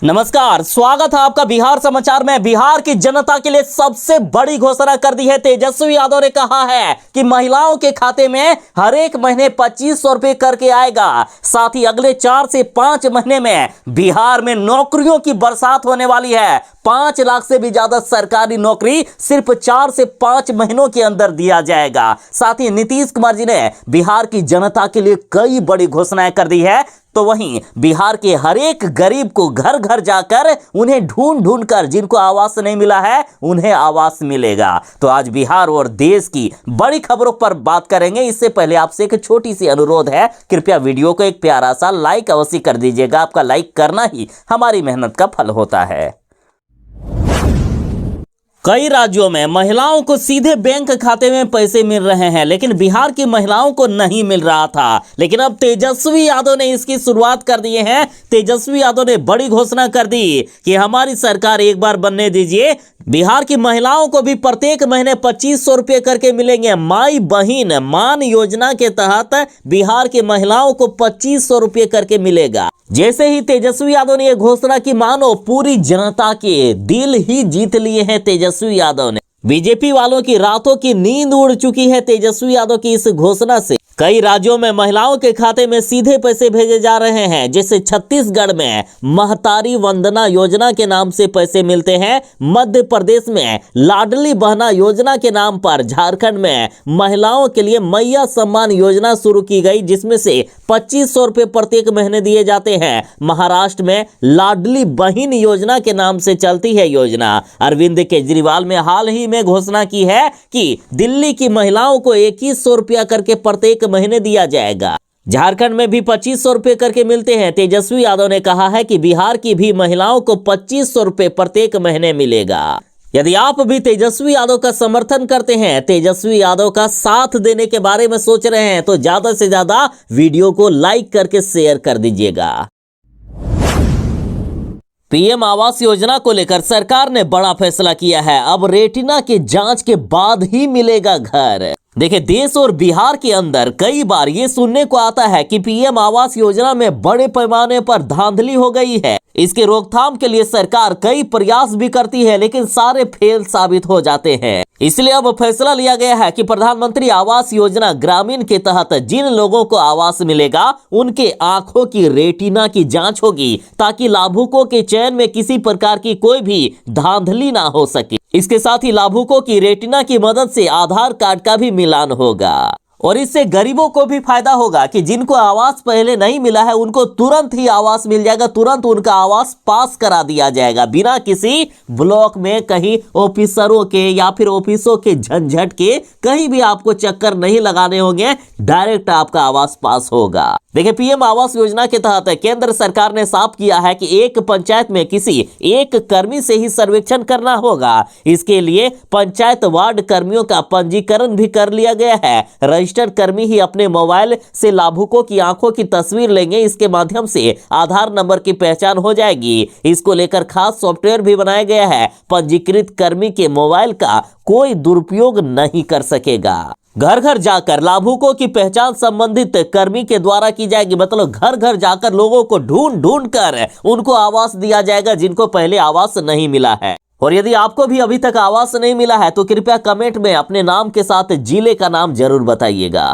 नमस्कार, स्वागत है आपका बिहार समाचार में। बिहार की जनता के लिए सबसे बड़ी घोषणा कर दी है। तेजस्वी यादव ने कहा है कि महिलाओं के खाते में हर एक महीने 2500 रुपए करके आएगा। साथ ही अगले 4 से 5 महीने में बिहार में नौकरियों की बरसात होने वाली है। 5 लाख से भी ज्यादा सरकारी नौकरी सिर्फ 4 से 5 महीनों के अंदर दिया जाएगा। साथ ही नीतीश कुमार जी ने बिहार की जनता के लिए कई बड़ी घोषणाएं कर दी है। तो वहीं बिहार के हर एक गरीब को घर घर जाकर उन्हें ढूंढ ढूंढ कर जिनको आवास नहीं मिला है उन्हें आवास मिलेगा। तो आज बिहार और देश की बड़ी खबरों पर बात करेंगे। इससे पहले आपसे एक छोटी सी अनुरोध है, कृपया वीडियो को एक प्यारा सा लाइक अवश्य कर दीजिएगा। आपका लाइक करना ही हमारी मेहनत का फल होता है। कई राज्यों में महिलाओं को सीधे बैंक खाते में पैसे मिल रहे हैं, लेकिन बिहार की महिलाओं को नहीं मिल रहा था। लेकिन अब तेजस्वी यादव ने इसकी शुरुआत कर दी है। तेजस्वी यादव ने बड़ी घोषणा कर दी कि हमारी सरकार एक बार बनने दीजिए, बिहार की महिलाओं को भी प्रत्येक महीने 2500 रुपये करके मिलेंगे। माई बहिन मान योजना के तहत बिहार की महिलाओं को 2500 रुपये करके मिलेगा। जैसे ही तेजस्वी यादव ने यह घोषणा की, मानो पूरी जनता के दिल ही जीत लिए हैं तेजस्वी यादव ने। बीजेपी वालों की रातों की नींद उड़ चुकी है तेजस्वी यादव की इस घोषणा से। कई राज्यों में महिलाओं के खाते में सीधे पैसे भेजे जा रहे हैं। जैसे छत्तीसगढ़ में महतारी वंदना योजना के नाम से पैसे मिलते हैं। मध्य प्रदेश में लाडली बहना योजना के नाम पर, झारखंड में महिलाओं के लिए मैया सम्मान योजना शुरू की गई, जिसमें से 2500 रुपये प्रत्येक महीने दिए जाते हैं। महाराष्ट्र में लाडली बहन योजना के नाम से चलती है योजना। अरविंद केजरीवाल ने हाल ही में घोषणा की है कि दिल्ली की महिलाओं को 2100 रुपया करके प्रत्येक महीने दिया जाएगा। झारखंड में भी 2500 रुपये करके मिलते हैं। तेजस्वी यादव ने कहा है कि बिहार की भी महिलाओं को 2500 रुपये प्रत्येक महीने मिलेगा। यदि आप भी तेजस्वी यादव का समर्थन करते हैं, तेजस्वी यादव का साथ देने के बारे में सोच रहे हैं, तो ज्यादा से ज्यादा वीडियो को लाइक करके शेयर कर दीजिएगा। पीएम आवास योजना को लेकर सरकार ने बड़ा फैसला किया है। अब रेटिना की जांच के बाद ही मिलेगा घर। देखिए, देश और बिहार के अंदर कई बार ये सुनने को आता है कि पीएम आवास योजना में बड़े पैमाने पर धांधली हो गई है। इसके रोकथाम के लिए सरकार कई प्रयास भी करती है, लेकिन सारे फेल साबित हो जाते हैं। इसलिए अब फैसला लिया गया है कि प्रधानमंत्री आवास योजना ग्रामीण के तहत जिन लोगों को आवास मिलेगा उनके आंखों की रेटिना की जांच होगी, ताकि लाभुकों के चयन में किसी प्रकार की कोई भी धांधली ना हो सके। इसके साथ ही लाभुकों की रेटिना की मदद से आधार कार्ड का भी मिलान होगा और इससे गरीबों को भी फायदा होगा कि जिनको आवास पहले नहीं मिला है उनको तुरंत ही आवास मिल जाएगा, तुरंत उनका आवास पास करा दिया जाएगा, बिना किसी ब्लॉक में कहीं ऑफिसरों के या फिर ऑफिसों के झंझट के कहीं भी आपको चक्कर नहीं लगाने होंगे, डायरेक्ट आपका आवास पास होगा। देखिए, पीएम आवास योजना के तहत केंद्र सरकार ने साफ किया है कि एक पंचायत में किसी एक कर्मी से ही सर्वेक्षण करना होगा। इसके लिए पंचायत वार्ड कर्मियों का पंजीकरण भी कर लिया गया है। रजिस्टर्ड कर्मी ही अपने मोबाइल से लाभुकों की आंखों की तस्वीर लेंगे। इसके माध्यम से आधार नंबर की पहचान हो जाएगी। इसको लेकर खास सॉफ्टवेयर भी बनाया गया है। पंजीकृत कर्मी के मोबाइल का कोई दुरुपयोग नहीं कर सकेगा। घर घर जाकर लाभुकों की पहचान संबंधित कर्मी के द्वारा की जाएगी। मतलब घर घर जाकर लोगों को ढूंढ ढूंढ कर उनको आवास दिया जाएगा जिनको पहले आवास नहीं मिला है। और यदि आपको भी अभी तक आवास नहीं मिला है तो कृपया कमेंट में अपने नाम के साथ जिले का नाम जरूर बताइएगा।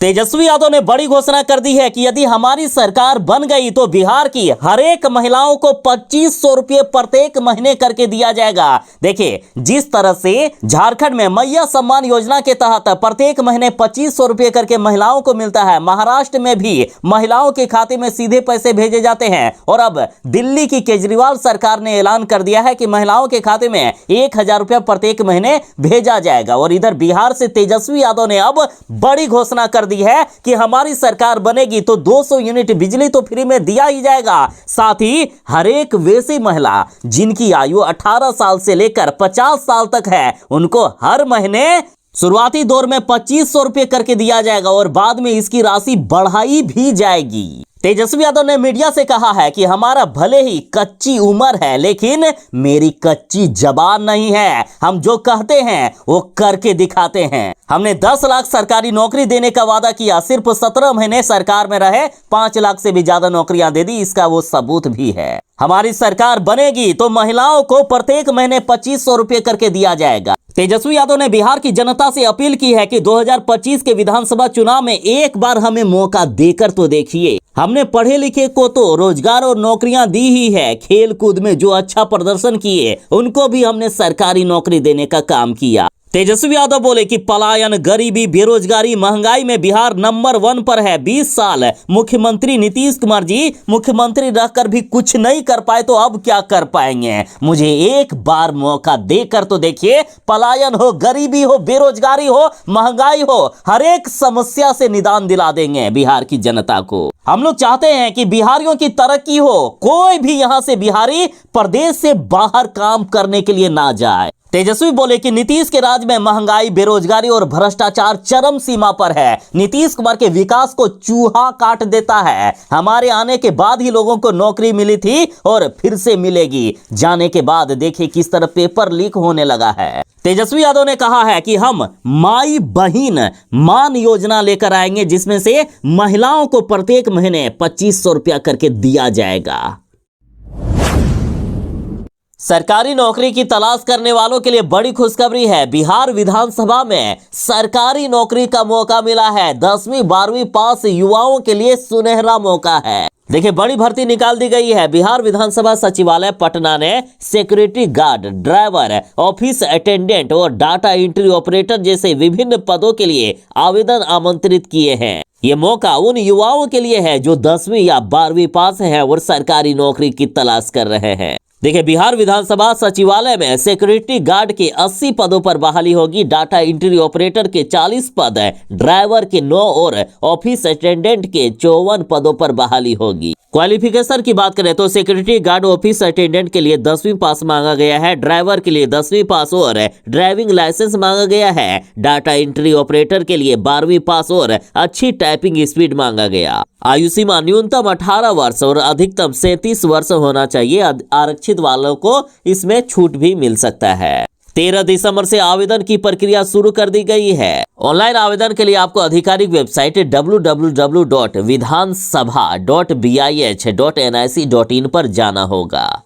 तेजस्वी यादव ने बड़ी घोषणा कर दी है कि यदि हमारी सरकार बन गई तो बिहार की हर एक महिलाओं को 2500 रुपये प्रत्येक महीने करके दिया जाएगा। देखिए, जिस तरह से झारखंड में मैया सम्मान योजना के तहत प्रत्येक महीने 2500 रुपये करके महिलाओं को मिलता है, महाराष्ट्र में भी महिलाओं के खाते में सीधे पैसे भेजे जाते हैं। और अब दिल्ली की केजरीवाल सरकार ने ऐलान कर दिया है कि महिलाओं के खाते में 1000 रुपया प्रत्येक महीने भेजा जाएगा। और इधर बिहार से तेजस्वी यादव ने अब बड़ी घोषणा कर दी है कि हमारी सरकार बनेगी तो 200 यूनिट बिजली तो फ्री में दिया ही जाएगा। साथ ही हर एक वैसी महिला जिनकी आयु 18 साल से लेकर 50 साल तक है उनको हर महीने शुरुआती दौर में 2500 रुपये करके दिया जाएगा और बाद में इसकी राशि बढ़ाई भी जाएगी। तेजस्वी यादव ने मीडिया से कहा है कि हमारा भले ही कच्ची उम्र है, लेकिन मेरी कच्ची जबान नहीं है। हम जो कहते हैं वो करके दिखाते हैं। हमने 10 लाख सरकारी नौकरी देने का वादा किया, सिर्फ 17 महीने सरकार में रहे 5 लाख से भी ज्यादा नौकरियां दे दी। इसका वो सबूत भी है। हमारी सरकार बनेगी तो महिलाओं को प्रत्येक महीने 2500 रुपये करके दिया जाएगा। तेजस्वी यादव ने बिहार की जनता से अपील की है कि 2025 के विधानसभा चुनाव में एक बार हमें मौका देकर तो देखिए। हमने पढ़े लिखे को तो रोजगार और नौकरियां दी ही है। खेल कूद में जो अच्छा प्रदर्शन किए उनको भी हमने सरकारी नौकरी देने का काम किया। तेजस्वी यादव बोले कि पलायन, गरीबी, बेरोजगारी, महंगाई में बिहार नंबर 1 पर है। 20 साल मुख्यमंत्री नीतीश कुमार जी मुख्यमंत्री रहकर भी कुछ नहीं कर पाए तो अब क्या कर पाएंगे। मुझे एक बार मौका देकर तो देखिए। पलायन हो, गरीबी हो, बेरोजगारी हो, महंगाई हो, हर एक समस्या से निदान दिला देंगे बिहार की जनता को। हम लोग चाहते हैं कि बिहारियों की तरक्की हो। कोई भी यहां से बिहारी प्रदेश से बाहर काम करने के लिए ना जाए। तेजस्वी बोले कि नीतीश के राज में महंगाई, बेरोजगारी और भ्रष्टाचार चरम सीमा पर है। नीतीश कुमार के विकास को चूहा काट देता है। हमारे आने के बाद ही लोगों को नौकरी मिली थी और फिर से मिलेगी। जाने के बाद देखिए किस तरह पेपर लीक होने लगा है। तेजस्वी यादव ने कहा है कि हम माई बहिन मान योजना लेकर आएंगे, जिसमें से महिलाओं को प्रत्येक महीने 2500 रुपया करके दिया जाएगा। सरकारी नौकरी की तलाश करने वालों के लिए बड़ी खुशखबरी है। बिहार विधानसभा में सरकारी नौकरी का मौका मिला है। 10वीं 12वीं पास युवाओं के लिए सुनहरा मौका है। देखिए, बड़ी भर्ती निकाल दी गई है। बिहार विधानसभा सचिवालय पटना ने security guard, driver, office attendant और डाटा एंट्री ऑपरेटर जैसे विभिन्न पदों के लिए आवेदन आमंत्रित किए हैं। ये मौका उन युवाओं के लिए है जो 10वीं या 12वीं पास हैं और सरकारी नौकरी की तलाश कर रहे हैं। देखिए, बिहार विधानसभा सचिवालय में सिक्योरिटी गार्ड के 80 पदों पर बहाली होगी। डाटा एंट्री ऑपरेटर के 40 पद, ड्राइवर के 9 और ऑफिस अटेंडेंट के 54 पदों पर बहाली होगी। क्वालिफिकेशन की बात करें तो सिक्योरिटी गार्ड ऑफिस अटेंडेंट के लिए 10वीं पास मांगा गया है। ड्राइवर के लिए 10वीं पास और ड्राइविंग लाइसेंस मांगा गया है। डाटा एंट्री ऑपरेटर के लिए 12वीं पास और अच्छी टाइपिंग स्पीड मांगा गया। आयु सीमा न्यूनतम 18 वर्ष और अधिकतम 37 वर्ष होना चाहिए। आरक्षित वालों को इसमें छूट भी मिल सकता है। 13 दिसंबर से आवेदन की प्रक्रिया शुरू कर दी गई है। ऑनलाइन आवेदन के लिए आपको आधिकारिक वेबसाइट www.vidhansabha.bih.nic.in पर जाना होगा।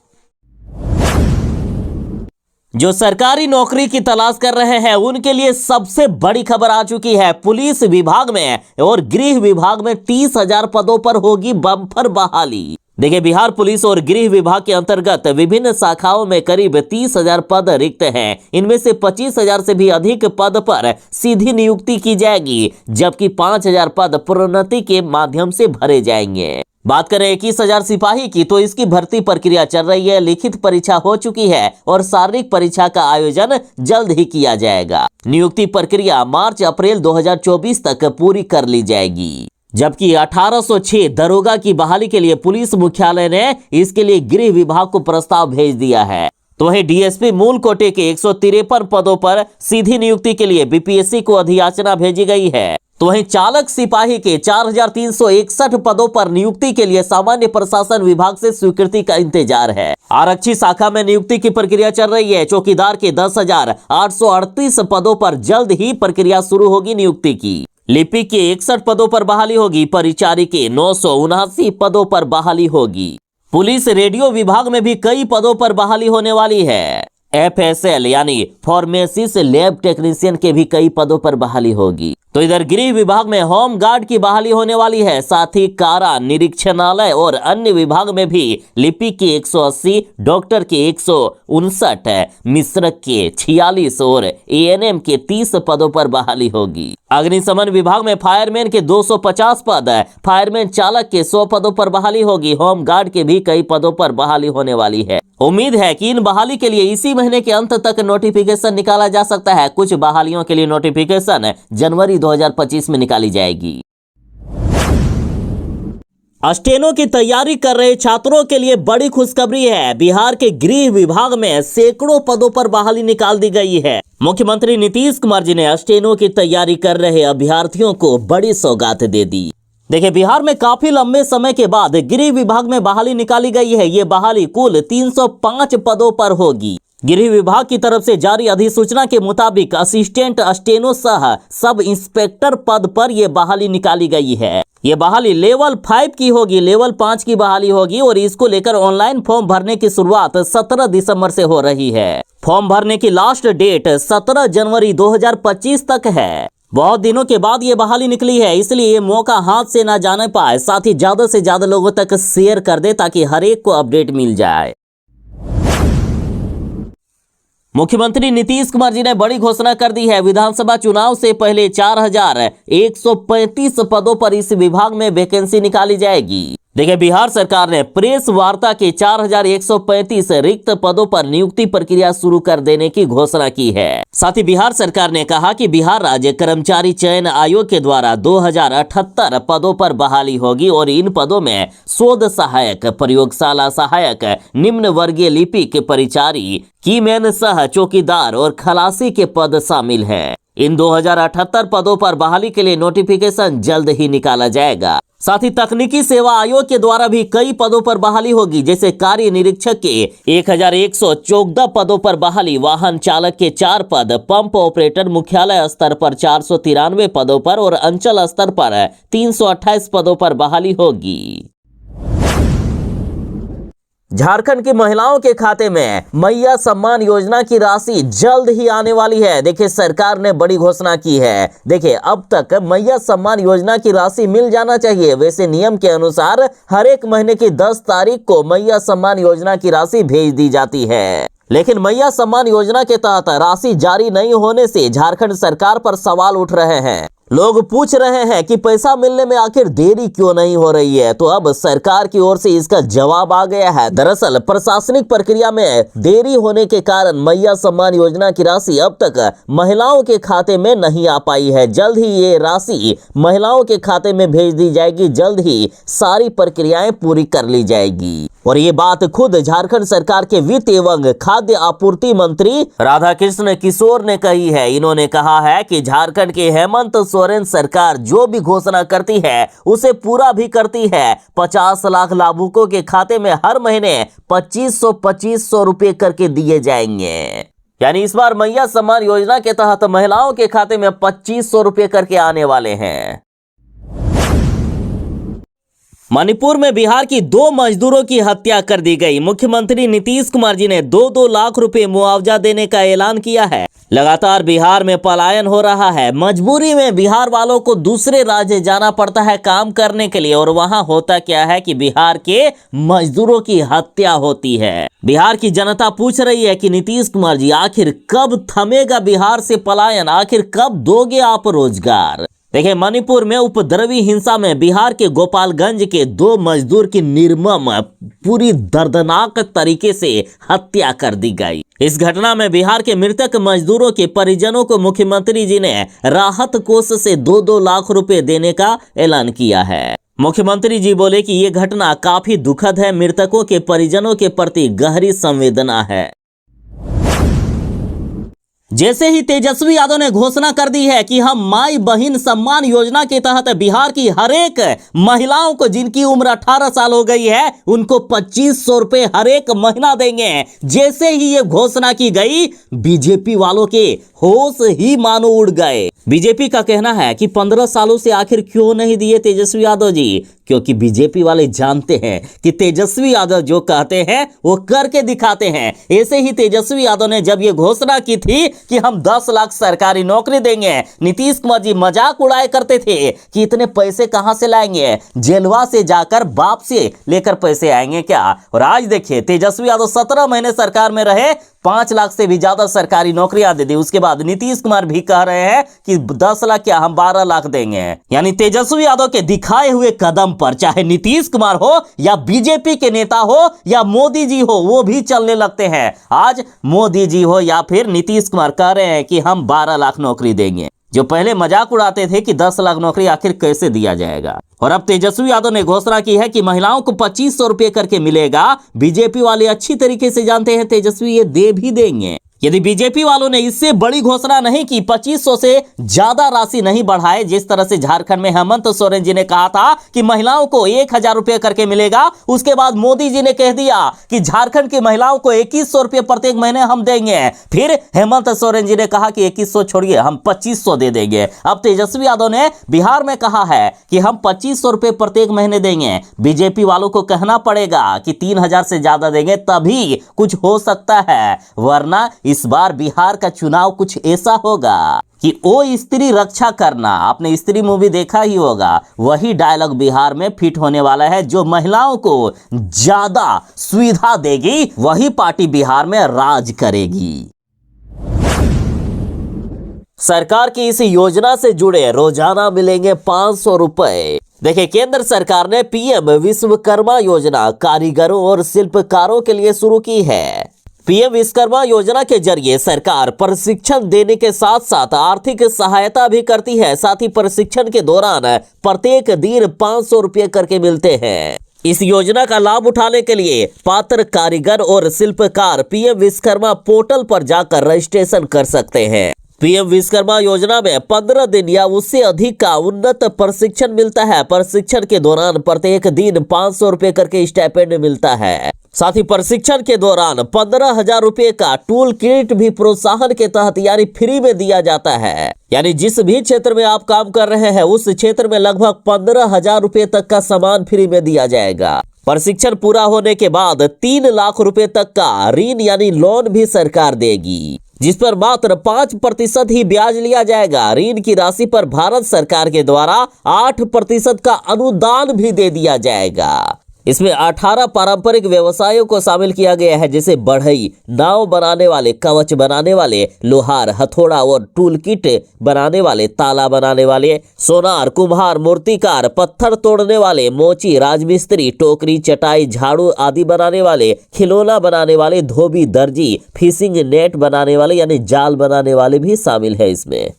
जो सरकारी नौकरी की तलाश कर रहे हैं उनके लिए सबसे बड़ी खबर आ चुकी है। पुलिस विभाग में और गृह विभाग में 30,000 पदों पर होगी बम्पर बहाली। देखिए, बिहार पुलिस और गृह विभाग के अंतर्गत विभिन्न शाखाओं में करीब 30,000 पद रिक्त हैं। इनमें से 25,000 से भी अधिक पद पर सीधी नियुक्ति की जाएगी, जबकि 5,000 पद प्रोन्नति के माध्यम से भरे जाएंगे। बात करें 21,000 सिपाही की तो इसकी भर्ती प्रक्रिया चल रही है। लिखित परीक्षा हो चुकी है और शारीरिक परीक्षा का आयोजन जल्द ही किया जाएगा। नियुक्ति प्रक्रिया मार्च अप्रैल 2024 तक पूरी कर ली जाएगी। जबकि 1806 दरोगा की बहाली के लिए पुलिस मुख्यालय ने इसके लिए गृह विभाग को प्रस्ताव भेज दिया है। तो वहीं डीएसपी मूल कोटे के 153 पदों पर सीधी नियुक्ति के लिए बीपीएससी को अधियाचना भेजी गई है। तो वहीं चालक सिपाही के 4,361 पदों पर नियुक्ति के लिए सामान्य प्रशासन विभाग से स्वीकृति का इंतजार है। आरक्षी शाखा में नियुक्ति की प्रक्रिया चल रही है। चौकीदार के 10,838 पदों पर जल्द ही प्रक्रिया शुरू होगी नियुक्ति की। लिपिक के 61 पदों पर बहाली होगी। परिचारी के 979 पदों पर बहाली होगी। पुलिस रेडियो विभाग में भी कई पदों पर बहाली होने वाली है। FSL यानी फार्मेसिस्ट लैब टेक्नीशियन के भी कई पदों पर बहाली होगी। तो इधर गृह विभाग में होम गार्ड की बहाली होने वाली है। साथ ही कारा, निरीक्षणालय और अन्य विभाग में भी लिपिक के 180, डॉक्टर के 159, मिश्रक के 46 और ANM के 30 पदों पर बहाली होगी। अग्निशमन विभाग में फायरमैन के 250 पद, फायरमैन चालक के 100 पदों पर बहाली होगी। होम गार्ड के भी कई पदों पर बहाली होने वाली है। उम्मीद है कि इन बहाली के लिए इसी महीने के अंत तक नोटिफिकेशन निकाला जा सकता है। कुछ बहालियों के लिए नोटिफिकेशन जनवरी 2025 में निकाली जाएगी। स्टेनो की तैयारी कर रहे छात्रों के लिए बड़ी खुशखबरी है। बिहार के गृह विभाग में सैकड़ों पदों पर बहाली निकाल दी गई है। मुख्यमंत्री नीतीश कुमार जी ने स्टेनो की तैयारी कर रहे अभ्यर्थियों को बड़ी सौगात दे दी। देखिए, बिहार में काफी लंबे समय के बाद गृह विभाग में बहाली निकाली गई है। ये बहाली कुल 305 पदों पर होगी। गृह विभाग की तरफ से जारी अधिसूचना के मुताबिक असिस्टेंट स्टेनो सह सब इंस्पेक्टर पद पर यह बहाली निकाली गई है। ये बहाली लेवल 5 की होगी, लेवल 5 की बहाली होगी और इसको लेकर ऑनलाइन फॉर्म भरने की शुरुआत 17 दिसंबर से हो रही है। फॉर्म भरने की लास्ट डेट 17 जनवरी 2025 तक है। बहुत दिनों के बाद ये बहाली निकली है, इसलिए ये मौका हाथ से ना जाने पाए। साथ ही ज्यादा से ज्यादा लोगों तक शेयर कर दे ताकि हर एक को अपडेट मिल जाए। मुख्यमंत्री नीतीश कुमार जी ने बड़ी घोषणा कर दी है। विधानसभा चुनाव से पहले 4135 पदों पर इस विभाग में वैकेंसी निकाली जाएगी। देखिए, बिहार सरकार ने प्रेस वार्ता के 4135 रिक्त पदों पर नियुक्ति प्रक्रिया शुरू कर देने की घोषणा की है। साथ ही बिहार सरकार ने कहा कि बिहार राज्य कर्मचारी चयन आयोग के द्वारा 2078 पदों पर बहाली होगी और इन पदों में शोध सहायक, प्रयोगशाला सहायक, निम्न वर्गीय लिपिक, परिचारी, कीमैन सह चौकीदार और खलासी के पद शामिल हैं। इन 2078 पदों पर बहाली के लिए नोटिफिकेशन जल्द ही निकाला जाएगा। साथ ही तकनीकी सेवा आयोग के द्वारा भी कई पदों पर बहाली होगी, जैसे कार्य निरीक्षक के 1114 पदों पर बहाली, वाहन चालक के 4 पद, पंप ऑपरेटर मुख्यालय स्तर पर 493 पदों पर और अंचल स्तर पर 328 पदों पर बहाली होगी। झारखंड की महिलाओं के खाते में मैया सम्मान योजना की राशि जल्द ही आने वाली है। देखिए, सरकार ने बड़ी घोषणा की है। देखिए, अब तक मैया सम्मान योजना की राशि मिल जाना चाहिए। वैसे नियम के अनुसार हर एक महीने की 10 तारीख को मैया सम्मान योजना की राशि भेज दी जाती है, लेकिन मैया सम्मान योजना के तहत राशि जारी नहीं होने से झारखंड सरकार पर सवाल उठ रहे हैं। लोग पूछ रहे हैं कि पैसा मिलने में आखिर देरी क्यों नहीं हो रही है। तो अब सरकार की ओर से इसका जवाब आ गया है। दरअसल प्रशासनिक प्रक्रिया में देरी होने के कारण मैया सम्मान योजना की राशि अब तक महिलाओं के खाते में नहीं आ पाई है। जल्द ही ये राशि महिलाओं के खाते में भेज दी जाएगी। जल्द ही सारी प्रक्रियाएं पूरी कर ली जाएगी। और ये बात खुद झारखंड सरकार के वित्त एवं खाद्य आपूर्ति मंत्री राधाकृष्ण किशोर ने कही है। इन्होंने कहा है कि झारखंड के हेमंत सोरेन सरकार जो भी घोषणा करती है उसे पूरा भी करती है। 50 लाख लाभुकों के खाते में हर महीने 2500 रुपए करके दिए जाएंगे। यानी इस बार मैया सम्मान योजना के तहत महिलाओं के खाते में 2500 रुपए करके आने वाले हैं। मणिपुर में बिहार की 2 मजदूरों की हत्या कर दी गई। मुख्यमंत्री नीतीश कुमार जी ने 2-2 लाख रुपए मुआवजा देने का ऐलान किया है। लगातार बिहार में पलायन हो रहा है। मजबूरी में बिहार वालों को दूसरे राज्य जाना पड़ता है काम करने के लिए। और वहां होता क्या है कि बिहार के मजदूरों की हत्या होती है। बिहार की जनता पूछ रही है कि नीतीश कुमार जी आखिर कब थमेगा बिहार से पलायन, आखिर कब दोगे आप रोजगार। देखिए, मणिपुर में उपद्रवी हिंसा में बिहार के गोपालगंज के 2 मजदूर की निर्मम पूरी दर्दनाक तरीके से हत्या कर दी गई। इस घटना में बिहार के मृतक मजदूरों के परिजनों को मुख्यमंत्री जी ने राहत कोष से 2-2 लाख रुपए देने का ऐलान किया है। मुख्यमंत्री जी बोले कि ये घटना काफी दुखद है। मृतकों के परिजनों के प्रति गहरी संवेदना है। जैसे ही तेजस्वी यादव ने घोषणा कर दी है कि हम माई बहन सम्मान योजना के तहत बिहार की हर एक महिलाओं को जिनकी उम्र 18 साल हो गई है उनको 2500 रुपए हर एक महीना देंगे। जैसे ही ये घोषणा की गई, बीजेपी वालों के होश ही मानो उड़ गए। बीजेपी का कहना है कि 15 सालों से आखिर क्यों नहीं दिए तेजस्वी यादव जी, क्योंकि बीजेपी वाले जानते हैं कि तेजस्वी यादव जो कहते हैं वो करके दिखाते हैं। ऐसे ही तेजस्वी यादव ने जब ये घोषणा की थी कि हम 10 लाख सरकारी नौकरी देंगे, नीतीश कुमार जी मजाक उड़ाए करते थे कि इतने पैसे कहां से लाएंगे, जेलवा से जाकर बाप से लेकर पैसे आएंगे क्या। और आज देखिए, तेजस्वी यादव 17 महीने सरकार में रहे, 5 लाख से भी ज्यादा सरकारी नौकरियां दे दी। उसके बाद नीतीश कुमार भी कह रहे हैं कि 10 लाख क्या, हम 12 लाख देंगे। यानी तेजस्वी यादव के दिखाए हुए कदम पर चाहे नीतीश कुमार हो या बीजेपी के नेता हो या मोदी जी हो, वो भी चलने लगते हैं। आज मोदी जी हो या फिर नीतीश कुमार कह रहे हैं कि हम 12 लाख नौकरी देंगे। जो पहले मजाक उड़ाते थे कि 10 लाख नौकरी आखिर कैसे दिया जाएगा। और अब तेजस्वी यादव ने घोषणा की है कि महिलाओं को 2500 रुपए करके मिलेगा। बीजेपी वाले अच्छी तरीके से जानते हैं तेजस्वी ये दे भी देंगे। यदि बीजेपी वालों ने इससे बड़ी घोषणा नहीं की, 2500 से ज्यादा राशि नहीं बढ़ाए, जिस तरह से झारखंड में हेमंत सोरेन जी ने कहा था कि महिलाओं को 1000 रुपये करके मिलेगा, उसके बाद मोदी जी ने कह दिया कि झारखंड की महिलाओं को 2100 रुपये प्रत्येक महीने हम देंगे। फिर हेमंत सोरेन जी ने कहा कि 2100 छोड़िए, हम 2500 दे देंगे। अब तेजस्वी यादव ने बिहार में कहा है कि हम 2500 रुपये प्रत्येक महीने देंगे। बीजेपी वालों को कहना पड़ेगा कि 3000 से ज्यादा देंगे तभी कुछ हो सकता है, वरना इस बार बिहार का चुनाव कुछ ऐसा होगा कि ओ स्त्री रक्षा करना, आपने स्त्री मूवी देखा ही होगा, वही डायलॉग बिहार में फिट होने वाला है। जो महिलाओं को ज्यादा सुविधा देगी वही पार्टी बिहार में राज करेगी। सरकार की इस योजना से जुड़े रोजाना मिलेंगे 500 रुपए। देखिए, केंद्र सरकार ने पीएम विश्वकर्मा योजना कारीगरों और शिल्पकारों के लिए शुरू की है। पीएम विश्वकर्मा योजना के जरिए सरकार प्रशिक्षण देने के साथ साथ आर्थिक सहायता भी करती है। साथ ही प्रशिक्षण के दौरान प्रत्येक दिन 500 रुपये करके मिलते हैं। इस योजना का लाभ उठाने के लिए पात्र कारीगर और शिल्पकार पीएम विश्वकर्मा पोर्टल पर जाकर रजिस्ट्रेशन कर सकते हैं। पीएम विश्वकर्मा योजना में 15 दिन या उससे अधिक का उन्नत प्रशिक्षण मिलता है। प्रशिक्षण के दौरान प्रत्येक दिन 500 रुपये करके स्टाइपेंड मिलता है। साथ ही प्रशिक्षण के दौरान 15,000 रुपये का टूल किट भी प्रोत्साहन के तहत यानी फ्री में दिया जाता है। यानी जिस भी क्षेत्र में आप काम कर रहे हैं उस क्षेत्र में लगभग 15,000 रुपये तक का सामान फ्री में दिया जाएगा। प्रशिक्षण पूरा होने के बाद 3 लाख रुपए तक का ऋण यानी लोन भी सरकार देगी, जिस पर मात्र 5% ही ब्याज लिया जाएगा। ऋण की राशि पर भारत सरकार के द्वारा 8% का अनुदान भी दे दिया जाएगा। इसमें 18 पारंपरिक व्यवसायों को शामिल किया गया है, जैसे बढ़ई, नाव बनाने वाले, कवच बनाने वाले, लोहार, हथौड़ा और टूल किट बनाने वाले, ताला बनाने वाले, सोनार, कुम्हार, मूर्तिकार, पत्थर तोड़ने वाले, मोची, राजमिस्त्री, टोकरी, चटाई, झाड़ू आदि बनाने वाले, खिलौना बनाने वाले, धोबी, दर्जी, फिशिंग नेट बनाने वाले यानी जाल बनाने वाले भी शामिल है इसमें।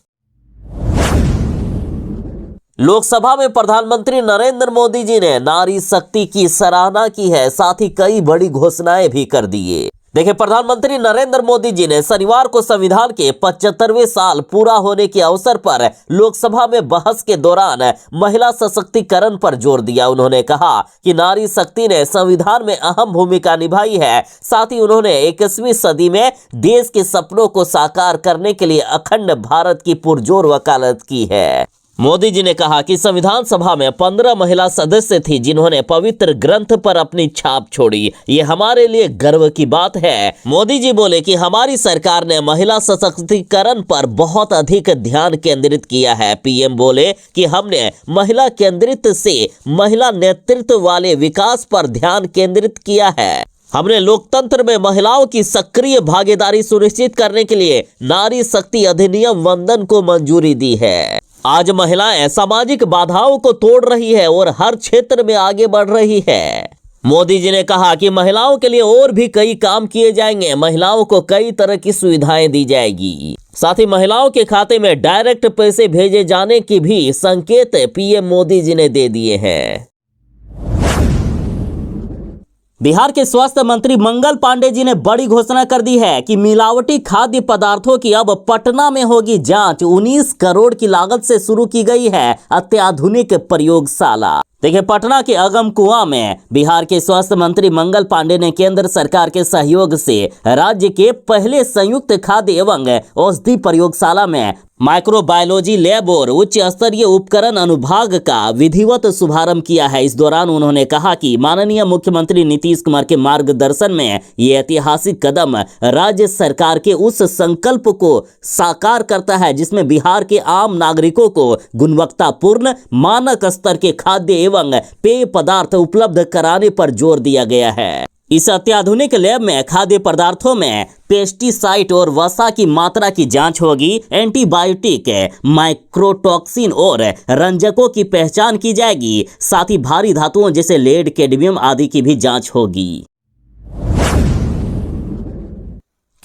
लोकसभा में प्रधानमंत्री नरेंद्र मोदी जी ने नारी शक्ति की सराहना की है, साथ ही कई बड़ी घोषणाएं भी कर दिए। देखिए, प्रधानमंत्री नरेंद्र मोदी जी ने शनिवार को संविधान के 75वें साल पूरा होने के अवसर पर लोकसभा में बहस के दौरान महिला सशक्तिकरण पर जोर दिया। उन्होंने कहा कि नारी शक्ति ने संविधान में अहम भूमिका निभाई है। साथ ही उन्होंने 21वीं सदी में देश के सपनों को साकार करने के लिए अखंड भारत की पुरजोर वकालत की है। मोदी जी ने कहा कि संविधान सभा में 15 महिला सदस्य थी जिन्होंने पवित्र ग्रंथ पर अपनी छाप छोड़ी। ये हमारे लिए गर्व की बात है। मोदी जी बोले कि हमारी सरकार ने महिला सशक्तिकरण पर बहुत अधिक ध्यान केंद्रित किया है। पीएम बोले कि हमने महिला केंद्रित से महिला नेतृत्व वाले विकास पर ध्यान केंद्रित किया है। हमने लोकतंत्र में महिलाओं की सक्रिय भागीदारी सुनिश्चित करने के लिए नारी शक्ति अधिनियम वंदन को मंजूरी दी है। आज महिलाएं सामाजिक बाधाओं को तोड़ रही है और हर क्षेत्र में आगे बढ़ रही है। मोदी जी ने कहा कि महिलाओं के लिए और भी कई काम किए जाएंगे। महिलाओं को कई तरह की सुविधाएं दी जाएगी। साथ ही महिलाओं के खाते में डायरेक्ट पैसे भेजे जाने की भी संकेत पीएम मोदी जी ने दे दिए हैं। बिहार के स्वास्थ्य मंत्री मंगल पांडे जी ने बड़ी घोषणा कर दी है कि मिलावटी खाद्य पदार्थों की अब पटना में होगी जांच। 19 करोड़ की लागत से शुरू की गई है अत्याधुनिक प्रयोगशाला। देखिए, पटना के अगमकुआं में बिहार के स्वास्थ्य मंत्री मंगल पांडे ने केंद्र सरकार के सहयोग से राज्य के पहले संयुक्त खाद्य एवं औषधि प्रयोगशाला में माइक्रोबायोलॉजी लैब और उच्च स्तरीय उपकरण अनुभाग का विधिवत शुभारंभ किया है। इस दौरान उन्होंने कहा कि माननीय मुख्यमंत्री नीतीश कुमार के मार्गदर्शन में ये ऐतिहासिक कदम राज्य सरकार के उस संकल्प को साकार करता है जिसमें बिहार के आम नागरिकों को गुणवत्तापूर्ण मानक स्तर के खाद्य एवं पेय पदार्थ उपलब्ध कराने पर जोर दिया गया है। इस अत्याधुनिक लैब में खाद्य पदार्थों में पेस्टिसाइड और वसा की मात्रा की जांच होगी। एंटीबायोटिक, माइक्रोटॉक्सिन और रंजकों की पहचान की जाएगी। साथ ही भारी धातुओं जैसे लेड, कैडमियम आदि की भी जांच होगी।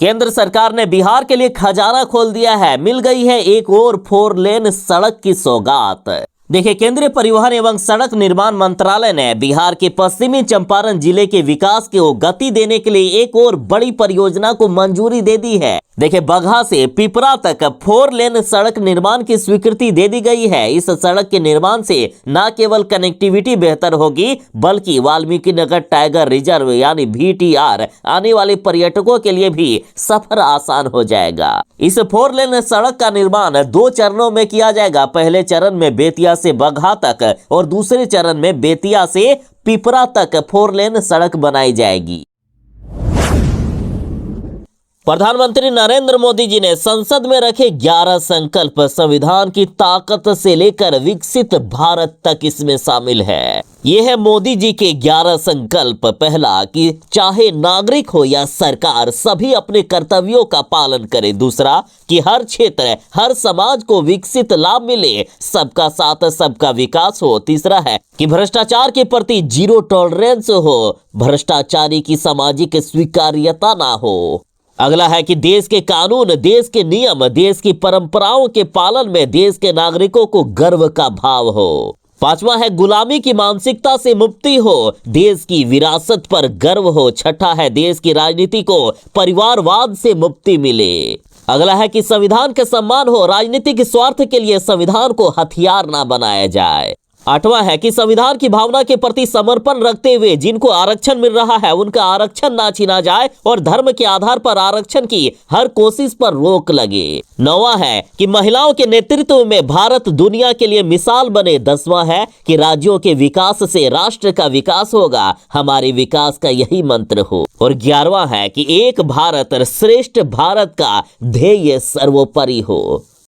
केंद्र सरकार ने बिहार के लिए खजाना खोल दिया है। मिल गई है एक और 4 लेन सड़क की सौगात। देखिए, केंद्रीय परिवहन एवं सड़क निर्माण मंत्रालय ने बिहार के पश्चिमी चंपारण जिले के विकास को गति देने के लिए एक और बड़ी परियोजना को मंजूरी दे दी है। देखिए, बगहा से पिपरा तक 4 लेन सड़क निर्माण की स्वीकृति दे दी गई है। इस सड़क के निर्माण से न केवल कनेक्टिविटी बेहतर होगी, बल्कि वाल्मीकि नगर टाइगर रिजर्व यानी VTR आने वाले पर्यटकों के लिए भी सफर आसान हो जाएगा। इस 4 लेन सड़क का निर्माण 2 चरणों में किया जाएगा। पहले चरण में बेतिया से बगहा तक और दूसरे चरण में बेतिया से पिपरा तक 4 लेन सड़क बनाई जाएगी। प्रधानमंत्री नरेंद्र मोदी जी ने संसद में रखे 11 संकल्प संविधान की ताकत से लेकर विकसित भारत तक इसमें शामिल है। ये है मोदी जी के 11 संकल्प। पहला कि चाहे नागरिक हो या सरकार, सभी अपने कर्तव्यों का पालन करें। दूसरा कि हर क्षेत्र, हर समाज को विकसित लाभ मिले, सबका साथ सबका विकास हो। तीसरा है कि भ्रष्टाचार के प्रति 0 टॉलरेंस हो, भ्रष्टाचारी की सामाजिक स्वीकार्यता ना हो। अगला है कि देश के कानून, देश के नियम, देश की परंपराओं के पालन में देश के नागरिकों को गर्व का भाव हो। पांचवा है गुलामी की मानसिकता से मुक्ति हो, देश की विरासत पर गर्व हो। छठा है देश की राजनीति को परिवारवाद से मुक्ति मिले। अगला है कि संविधान का सम्मान हो, राजनीतिक स्वार्थ के लिए संविधान को हथियार ना बनाया जाए। आठवां है कि संविधान की भावना के प्रति समर्पण रखते हुए जिनको आरक्षण मिल रहा है उनका आरक्षण ना छीना जाए और धर्म के आधार पर आरक्षण की हर कोशिश पर रोक लगे। नौवां है कि महिलाओं के नेतृत्व में भारत दुनिया के लिए मिसाल बने। 10वां है कि राज्यों के विकास से राष्ट्र का विकास होगा, हमारे विकास का यही मंत्र हो। और 11वां है कि एक भारत श्रेष्ठ भारत का ध्येय सर्वोपरि हो।